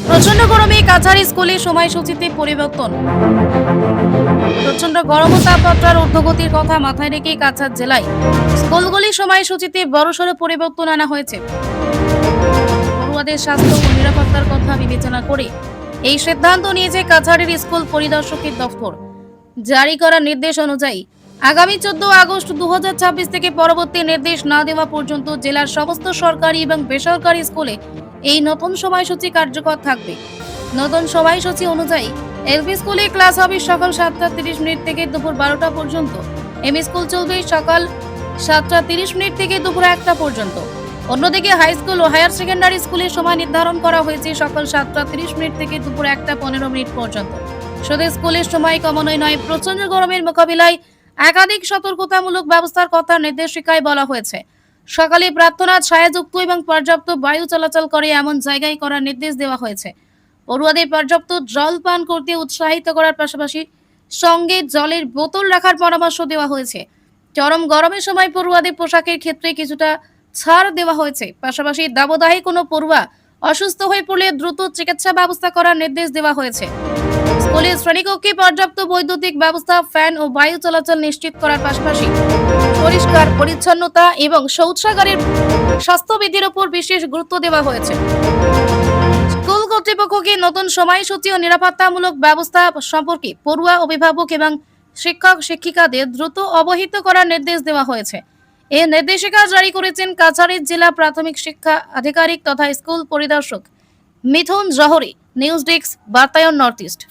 প্রচন্ড গরমে কাছাড় স্কুলে সময়সূচিতে পরিবর্তন। প্রচন্ড গরম ও তাপমাত্রার ঊর্ধ্বগতির কথা মাথায় রেখে কাছাড় জেলায় স্কুলগুলির সময়সূচিতে বড়সড় পরিবর্তন আনা হয়েছে। পড়ুয়াদের স্বাস্থ্য ও নিরাপত্তার কথা বিবেচনা করে এই সিদ্ধান্ত নিয়েছে কাছাড়ের স্কুল পরিদর্শকের দফতর। জারি করা নির্দেশ অনুযায়ী আগামী 14 আগস্ট 2026 থেকে পরবর্তী নির্দেশ না দেওয়া পর্যন্ত জেলার সমস্ত সরকারি এবং বেসরকারি স্কুলে এই নতুন সময়সূচি কার্যকর থাকবে। নতুন সময়সূচি অনুযায়ী এলপি স্কুলে ক্লাস হবে সকাল 7:30 থেকে দুপুর 12টা পর্যন্ত। এমই স্কুল চলবে সকাল 7:30 থেকে দুপুর 1টা পর্যন্ত। অন্যদিকে হাই স্কুল ও হায়ার সেকেন্ডারি স্কুলের সময় নির্ধারণ করা হয়েছে সকাল 7:30 থেকে দুপুর 1টা 15 পর্যন্ত। শুধু স্কুলের সময় কমানোই নয়, প্রচন্ড গরমের মোকাবিলায় একাধিক সতর্কতামূলক ব্যবস্থার কথা নির্দেশিকায় বলা হয়েছে। সকালে প্রার্থনা ছায়াযুক্ত এবং পর্যাপ্ত বায়ু চলাচল করে এমন জায়গায় করার নির্দেশ দেওয়া হয়েছে। পড়ুয়াদের পর্যাপ্ত জল পান করতে উৎসাহিত করার পাশাপাশি সঙ্গে জলের বোতল রাখার পরামর্শ দেওয়া হয়েছে। চরম গরমের সময় পড়ুয়াদের পোশাকের ক্ষেত্রে কিছুটা ছাড় দেওয়া হয়েছে। পাশাপাশি দাবদাহে কোনো পড়ুয়া অসুস্থ হয়ে পড়লে দ্রুত চিকিৎসা ব্যবস্থা করার নির্দেশ দেওয়া হয়েছে। স্কুলের শ্রেণীকক্ষে পর্যাপ্ত বৈদ্যুতিক ব্যবস্থা, ফ্যান ও বায়ু চলাচল নিশ্চিত করার পাশাপাশি পরিষ্কার পরিচ্ছন্নতা এবং শৌচাগারের স্বাস্থ্যবিধির উপর বিশেষ গুরুত্ব দেওয়া হয়েছে। স্কুল কর্তৃপক্ষকে নতুন সময়সূচি ও নিরাপত্তামূলক ব্যবস্থা সম্পর্কে পড়ুয়া, অভিভাবক এবং শিক্ষক শিক্ষিকাদের দ্রুত অবহিত করার নির্দেশ দেওয়া হয়েছে। এই নির্দেশিকা জারি করেছেন কাছাড়ের জেলা প্রাথমিক শিক্ষা আধিকারিক তথা স্কুল পরিদর্শক Mithun Johari. News desk, Bartayan North east.